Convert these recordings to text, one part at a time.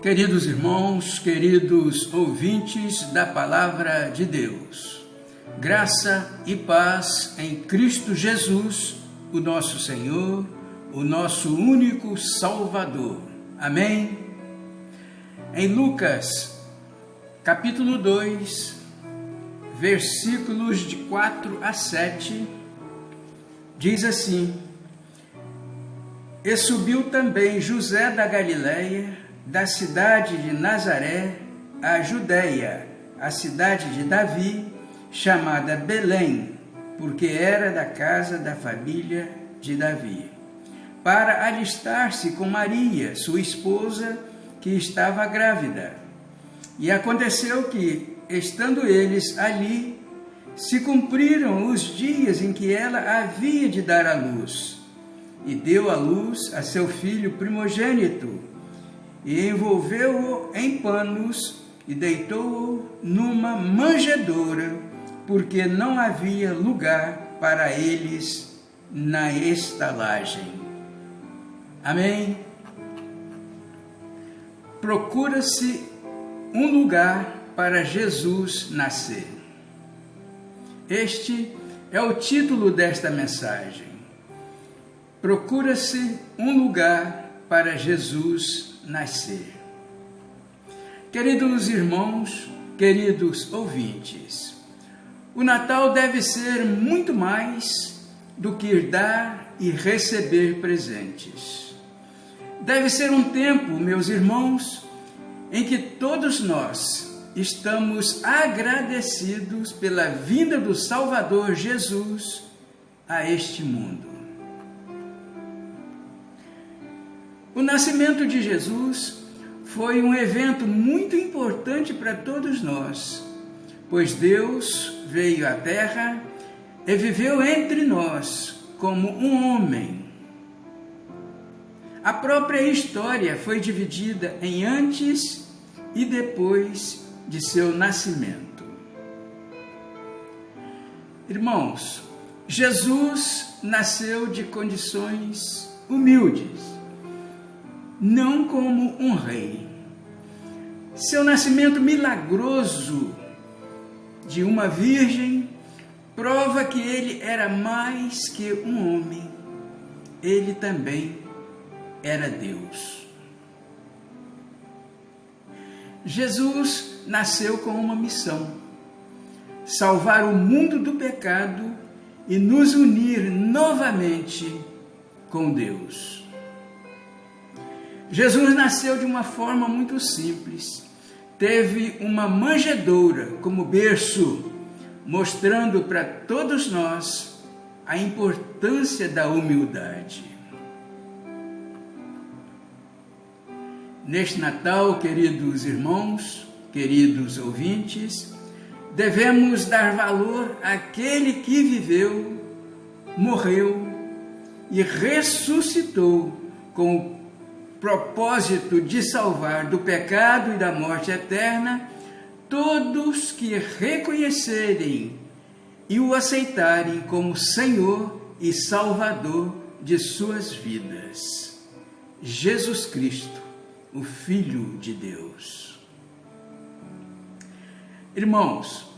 Queridos irmãos, queridos ouvintes da Palavra de Deus, graça e paz em Cristo Jesus, o nosso Senhor, o nosso único Salvador. Amém? Em Lucas, capítulo 2, versículos de 4 a 7, diz assim: E subiu também José da Galileia, da cidade de Nazaré, à Judéia, a cidade de Davi, chamada Belém, porque era da casa da família de Davi, para alistar-se com Maria, sua esposa, que estava grávida. E aconteceu que, estando eles ali, se cumpriram os dias em que ela havia de dar à luz, e deu à luz a seu filho primogênito, e envolveu-o em panos e deitou-o numa manjedoura, porque não havia lugar para eles na estalagem. Amém? Procura-se um lugar para Jesus nascer. Este é o título desta mensagem. Procura-se um lugar para Jesus nascer. Queridos irmãos, queridos ouvintes, o Natal deve ser muito mais do que dar e receber presentes. Deve ser um tempo, meus irmãos, em que todos nós estamos agradecidos pela vinda do Salvador Jesus a este mundo. O nascimento de Jesus foi um evento muito importante para todos nós, pois Deus veio à Terra e viveu entre nós como um homem. A própria história foi dividida em antes e depois de seu nascimento. Irmãos, Jesus nasceu de condições humildes, não como um rei. Seu nascimento milagroso de uma virgem prova que ele era mais que um homem, ele também era Deus. Jesus nasceu com uma missão: salvar o mundo do pecado e nos unir novamente com Deus. Jesus nasceu de uma forma muito simples. Teve uma manjedoura como berço, mostrando para todos nós a importância da humildade. Neste Natal, queridos irmãos, queridos ouvintes, devemos dar valor àquele que viveu, morreu e ressuscitou com o propósito de salvar do pecado e da morte eterna todos que reconhecerem e o aceitarem como Senhor e Salvador de suas vidas. Jesus Cristo, o Filho de Deus. Irmãos,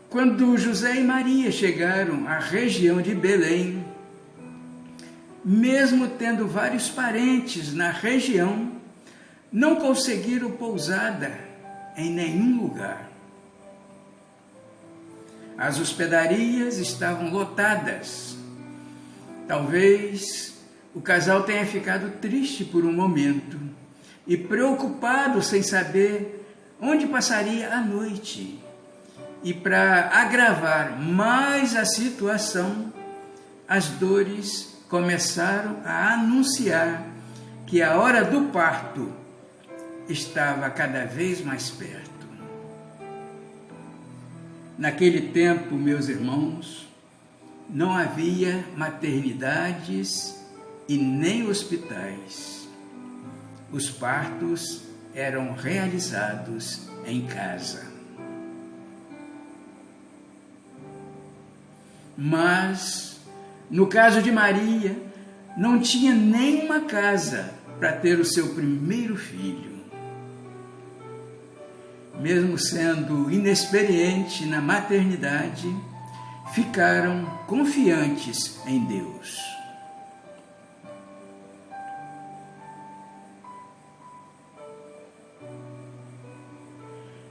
quando José e Maria chegaram à região de Belém, mesmo tendo vários parentes na região, não conseguiram pousada em nenhum lugar. As hospedarias estavam lotadas. Talvez o casal tenha ficado triste por um momento e preocupado sem saber onde passaria a noite. E para agravar mais a situação, as dores começaram a anunciar que a hora do parto estava cada vez mais perto. Naquele tempo, meus irmãos, não havia maternidades e nem hospitais. Os partos eram realizados em casa. Mas, no caso de Maria, não tinha nenhuma casa para ter o seu primeiro filho. mesmo sendo inexperiente na maternidade, ficaram confiantes em Deus.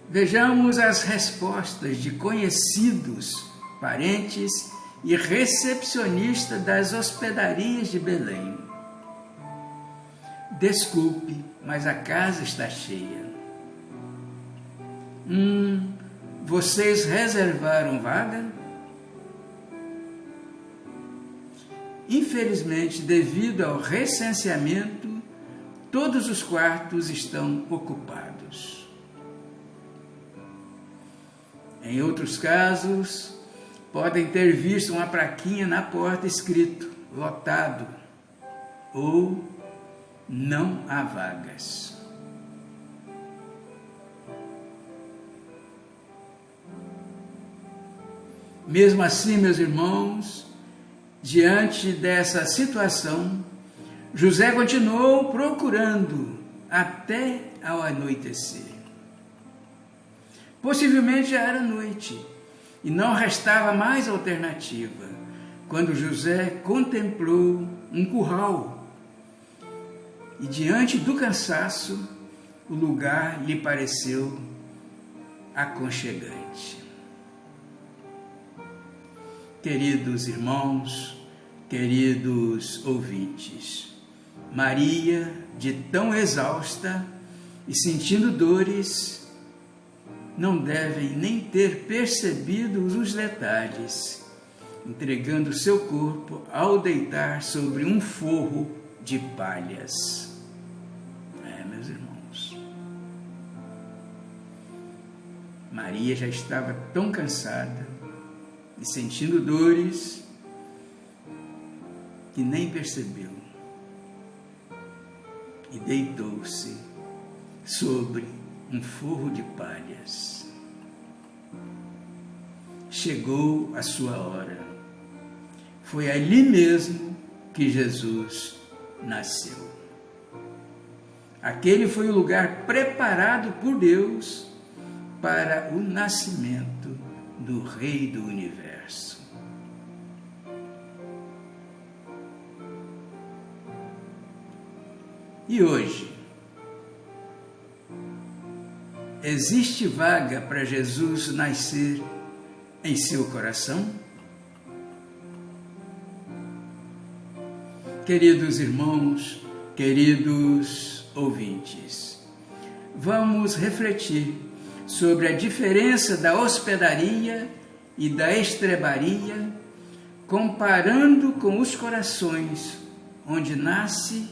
Vejamos as respostas de conhecidos, parentes e recepcionistas das hospedarias de Belém. Desculpe, mas a casa está cheia. Vocês reservaram vaga? Infelizmente, devido ao recenseamento, todos os quartos estão ocupados. Em outros casos, podem ter visto uma plaquinha na porta escrito lotado ou não há vagas. Mesmo assim, meus irmãos, diante dessa situação, José continuou procurando até ao anoitecer. Possivelmente já era noite e não restava mais alternativa quando José contemplou um curral e, diante do cansaço, o lugar lhe pareceu aconchegante. Queridos irmãos, queridos ouvintes, Maria, de tão exausta e sentindo dores, não devem nem ter percebido os detalhes, entregando seu corpo ao deitar sobre um forro de palhas. Meus irmãos, Maria já estava tão cansada e sentindo dores que nem percebeu e deitou-se sobre um forro de palhas. Chegou a sua hora. Foi ali mesmo que Jesus nasceu. Aquele foi o lugar preparado por Deus para o nascimento do Rei do Universo. E hoje, existe vaga para Jesus nascer em seu coração? Queridos irmãos, queridos ouvintes, vamos refletir sobre a diferença da hospedaria e da estrebaria, comparando com os corações onde nasce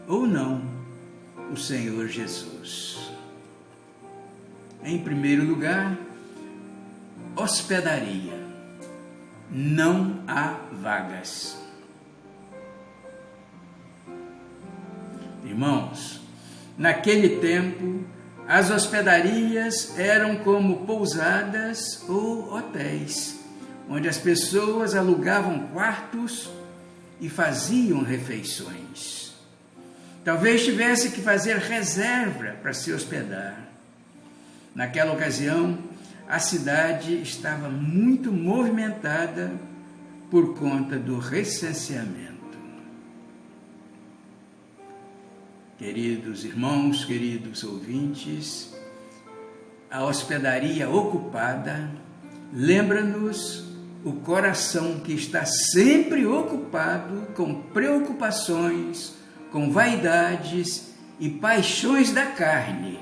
ou não o Senhor Jesus. Em primeiro lugar, hospedaria. Não há vagas. Irmãos, naquele tempo, as hospedarias eram como pousadas ou hotéis, onde as pessoas alugavam quartos e faziam refeições. Talvez tivesse que fazer reserva para se hospedar. Naquela ocasião, a cidade estava muito movimentada por conta do recenseamento. Queridos irmãos, queridos ouvintes, a hospedaria ocupada lembra-nos o coração que está sempre ocupado com preocupações, com vaidades e paixões da carne.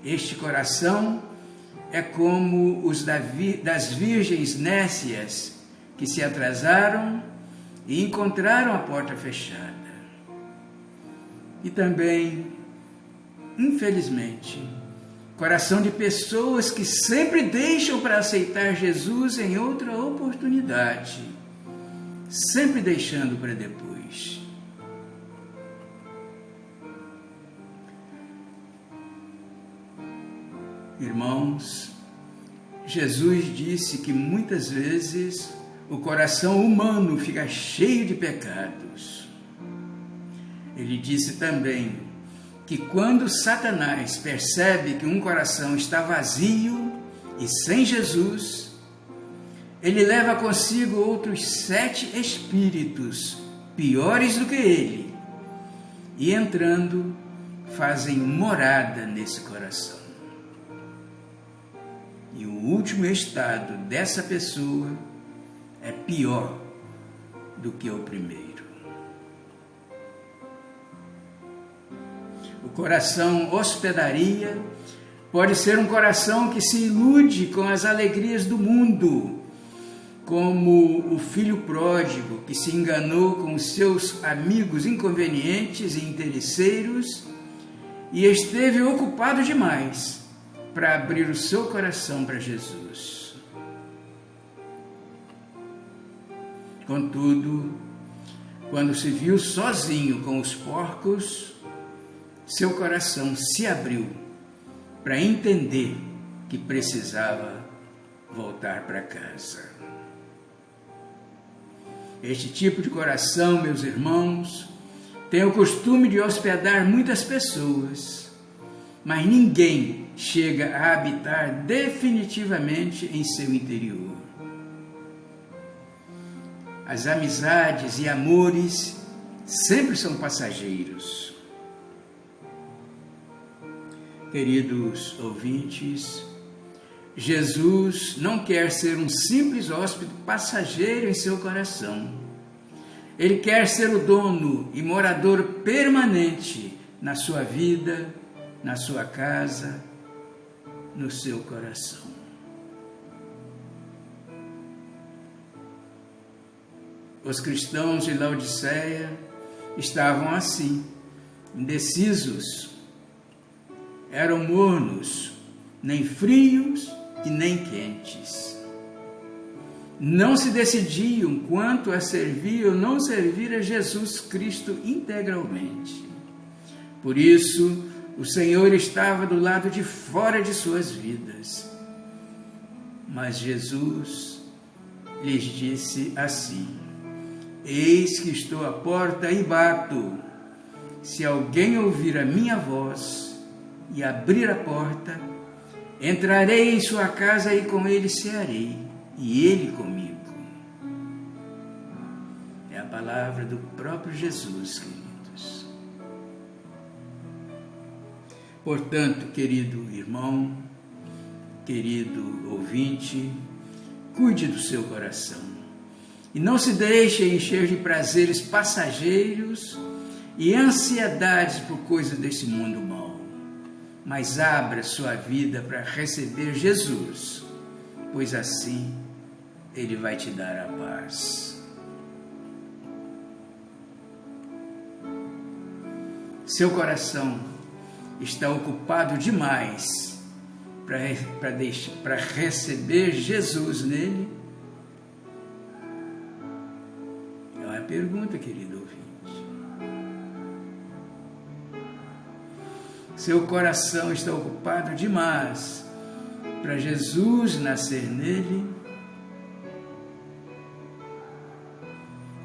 Este coração é como os das virgens nécias que se atrasaram e encontraram a porta fechada. E também, infelizmente, coração de pessoas que sempre deixam para aceitar Jesus em outra oportunidade, sempre deixando para depois. Irmãos, Jesus disse que muitas vezes o coração humano fica cheio de pecados. Ele disse também que quando Satanás percebe que um coração está vazio e sem Jesus, ele leva consigo outros 7 espíritos piores do que ele, e entrando, fazem morada nesse coração. E o último estado dessa pessoa é pior do que o primeiro. O coração hospedaria pode ser um coração que se ilude com as alegrias do mundo, como o filho pródigo que se enganou com os seus amigos inconvenientes e interesseiros e esteve ocupado demais para abrir o seu coração para Jesus. Contudo, quando se viu sozinho com os porcos, seu coração se abriu para entender que precisava voltar para casa. Este tipo de coração, meus irmãos, tem o costume de hospedar muitas pessoas, mas ninguém chega a habitar definitivamente em seu interior. As amizades e amores sempre são passageiros. Queridos ouvintes, Jesus não quer ser um simples hóspede passageiro em seu coração. Ele quer ser o dono e morador permanente na sua vida, na sua casa, no seu coração. Os cristãos de Laodiceia estavam assim, indecisos. Eram mornos, nem frios e nem quentes. Não se decidiam quanto a servir ou não servir a Jesus Cristo integralmente. Por isso, o Senhor estava do lado de fora de suas vidas. Mas Jesus lhes disse assim: eis que estou à porta e bato. Se alguém ouvir a minha voz e abrir a porta, entrarei em sua casa e com ele cearei, e ele comigo. É a palavra do próprio Jesus, queridos. Portanto, querido irmão, querido ouvinte, cuide do seu coração e não se deixe encher de prazeres passageiros e ansiedades por coisas desse mundo mau, mas abra sua vida para receber Jesus, pois assim Ele vai te dar a paz. Seu coração está ocupado demais para receber Jesus nele? É uma pergunta, querido ouvinte. Seu coração está ocupado demais para Jesus nascer nele?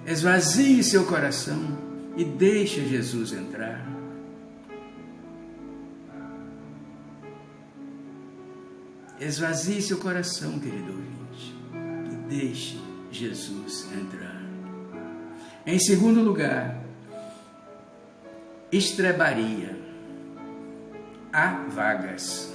Esvazie seu coração e deixe Jesus entrar. Esvazie seu coração, querido ouvinte, e deixe Jesus entrar. Em segundo lugar, estrebaria. Há vagas.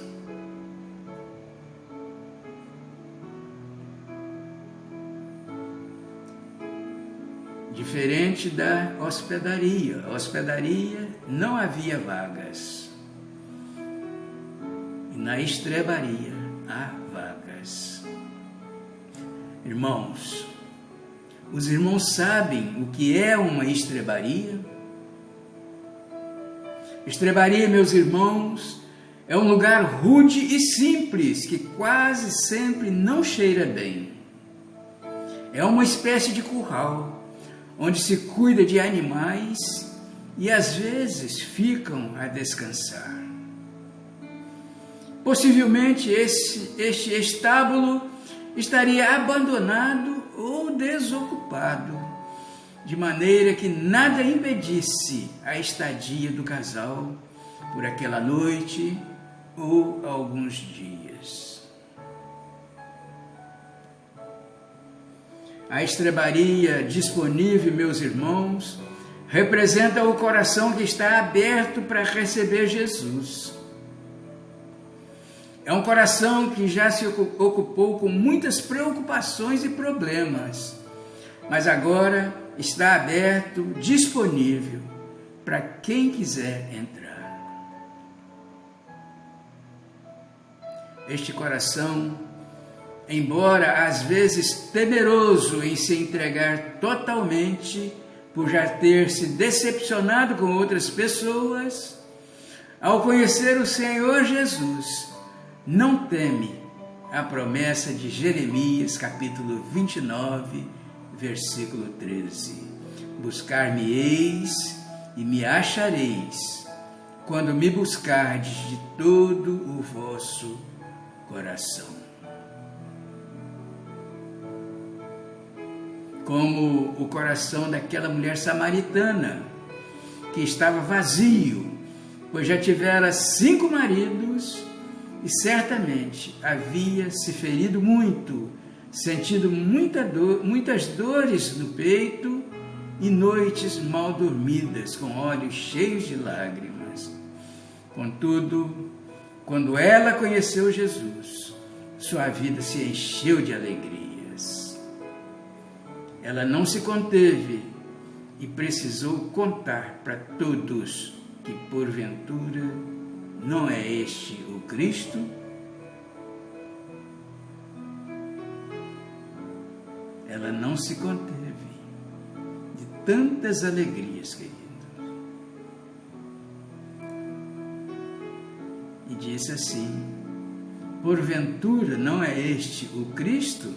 Diferente da hospedaria. A hospedaria não havia vagas. E na estrebaria há vagas. Irmãos, os irmãos sabem o que é uma estrebaria? Estrebaria, meus irmãos, é um lugar rude e simples que quase sempre não cheira bem. É uma espécie de curral, onde se cuida de animais e às vezes ficam a descansar. Possivelmente este estábulo estaria abandonado ou desocupado, de maneira que nada impedisse a estadia do casal por aquela noite ou alguns dias. A estrebaria disponível, meus irmãos, representa o coração que está aberto para receber Jesus. É um coração que já se ocupou com muitas preocupações e problemas, mas agora está aberto, disponível para quem quiser entrar. Este coração, embora às vezes temeroso em se entregar totalmente, por já ter se decepcionado com outras pessoas, ao conhecer o Senhor Jesus, não teme a promessa de Jeremias, capítulo 29, versículo 13. Buscar-me-eis e me achareis, quando me buscardes de todo o vosso coração. Como o coração daquela mulher samaritana, que estava vazio, pois já tivera 5 maridos, e certamente havia se ferido muito, sentido muitas dores no peito e noites mal dormidas, com olhos cheios de lágrimas. Contudo, quando ela conheceu Jesus, sua vida se encheu de alegrias. Ela não se conteve e precisou contar para todos que, porventura, não é este o Cristo? Ela não se conteve de tantas alegrias, querido. E disse assim: porventura não é este o Cristo?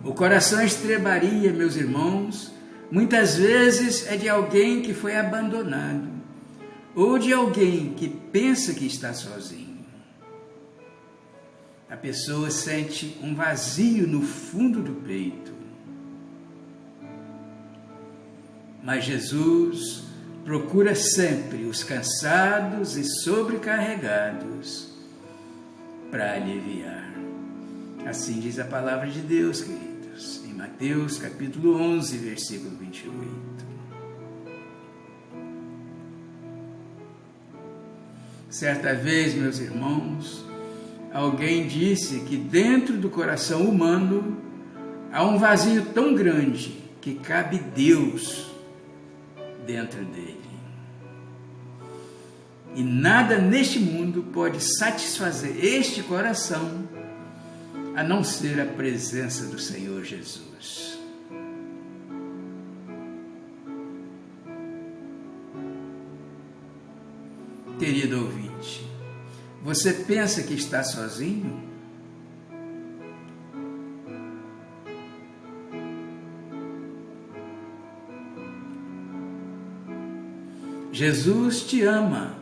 O coração estrebaria, meus irmãos, muitas vezes é de alguém que foi abandonado, ou de alguém que pensa que está sozinho. A pessoa sente um vazio no fundo do peito. Mas Jesus procura sempre os cansados e sobrecarregados para aliviar. Assim diz a palavra de Deus, queridos, em Mateus capítulo 11, versículo 28. Certa vez, meus irmãos, alguém disse que dentro do coração humano há um vazio tão grande que cabe Deus dentro dele. E nada neste mundo pode satisfazer este coração a não ser a presença do Senhor Jesus. Querido ouvinte, você pensa que está sozinho? Jesus te ama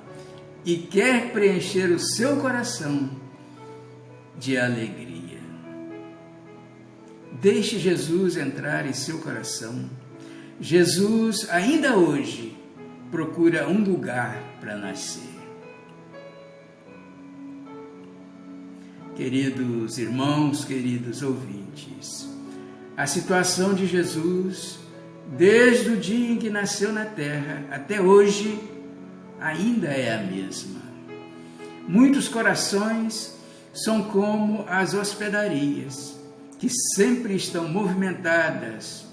e quer preencher o seu coração de alegria. Deixe Jesus entrar em seu coração. Jesus, ainda hoje, procura um lugar para nascer. Queridos irmãos, queridos ouvintes, a situação de Jesus, desde o dia em que nasceu na terra até hoje, ainda é a mesma. Muitos corações são como as hospedarias, que sempre estão movimentadas,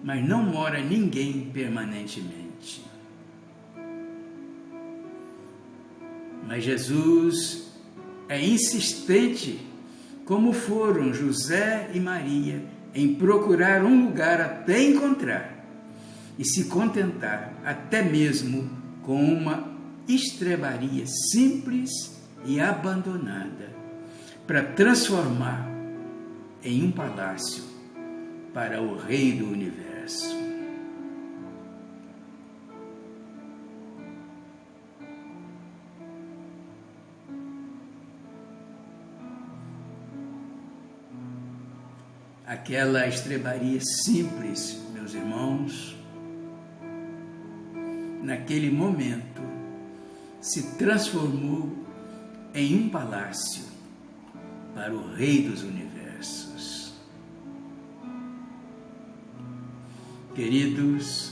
mas não mora ninguém permanentemente. Mas Jesus é insistente, como foram José e Maria, em procurar um lugar até encontrar e se contentar até mesmo com uma estrebaria simples e abandonada, para transformar em um palácio para o Rei do Universo. Aquela estrebaria simples, meus irmãos, naquele momento, se transformou em um palácio para o Rei dos Universos. Queridos,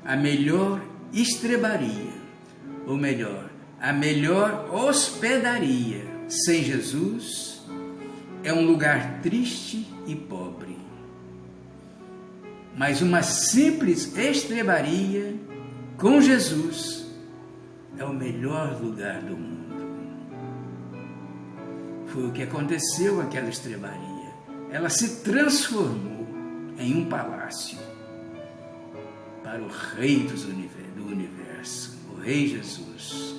a melhor estrebaria, ou melhor, a melhor hospedaria sem Jesus é um lugar triste e pobre. Mas uma simples estrebaria com Jesus é o melhor lugar do mundo. Foi o que aconteceu com aquela estrebaria. Ela se transformou em um palácio para o Rei do Universo, o Rei Jesus.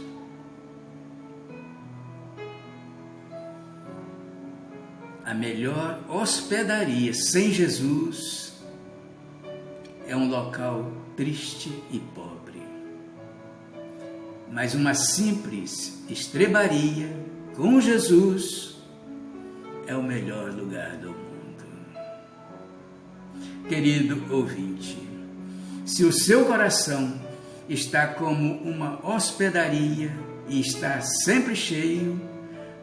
A melhor hospedaria sem Jesus é um local triste e pobre. Mas uma simples estrebaria com Jesus é o melhor lugar do mundo. Querido ouvinte, se o seu coração está como uma hospedaria e está sempre cheio,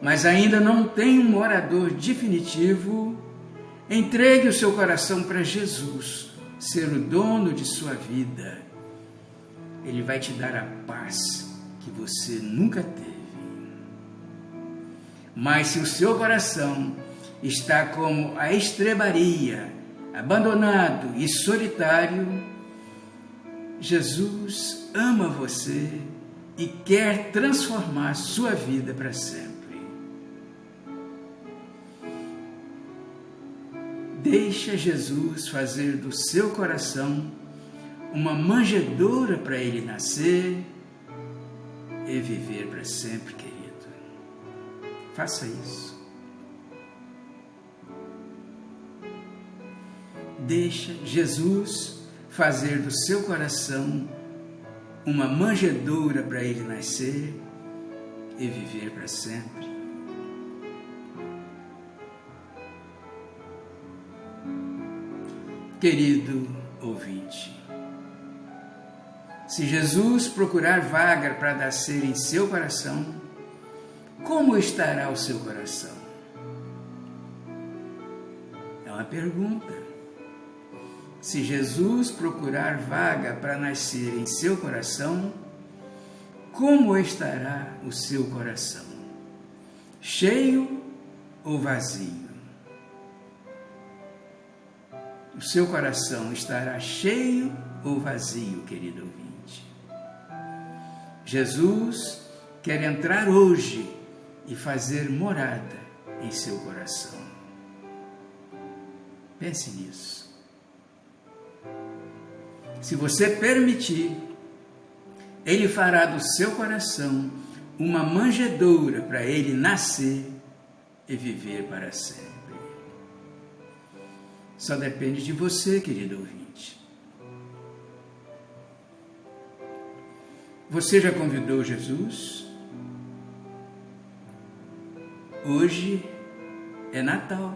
mas ainda não tem um morador definitivo, entregue o seu coração para Jesus, ser o dono de sua vida. Ele vai te dar a paz que você nunca teve. Mas se o seu coração está como a estrebaria, abandonado e solitário, Jesus ama você e quer transformar sua vida para sempre. Deixa Jesus fazer do seu coração uma manjedoura para ele nascer e viver para sempre, querido. Faça isso. Deixa Jesus fazer do seu coração uma manjedoura para ele nascer e viver para sempre. Querido ouvinte, se Jesus procurar vaga para nascer em seu coração, como estará o seu coração? É uma pergunta. Se Jesus procurar vaga para nascer em seu coração, como estará o seu coração? Cheio ou vazio? O seu coração estará cheio ou vazio, querido ouvinte? Jesus quer entrar hoje e fazer morada em seu coração. Pense nisso. Se você permitir, Ele fará do seu coração uma manjedoura para ele nascer e viver para sempre. Só depende de você, querido ouvinte. Você já convidou Jesus? Hoje é Natal.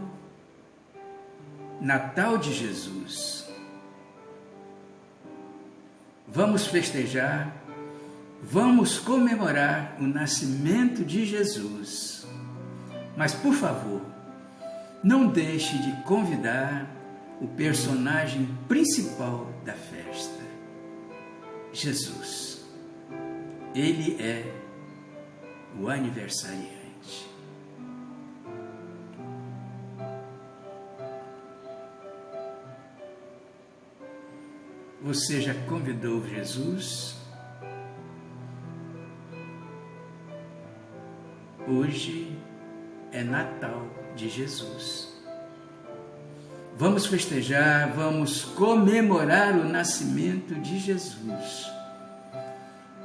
Natal de Jesus. Vamos festejar, vamos comemorar o nascimento de Jesus. Mas, por favor, não deixe de convidar o personagem principal da festa, Jesus. Ele é o aniversariante. Você já convidou Jesus? Hoje é Natal de Jesus. Vamos festejar, vamos comemorar o nascimento de Jesus.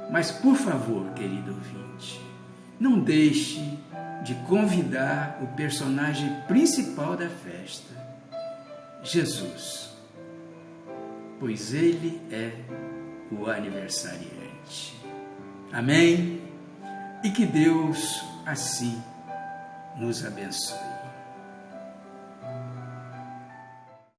Mas, por favor, querido ouvinte, não deixe de convidar o personagem principal da festa, Jesus, pois Ele é o aniversariante. Amém? E que Deus assim nos abençoe.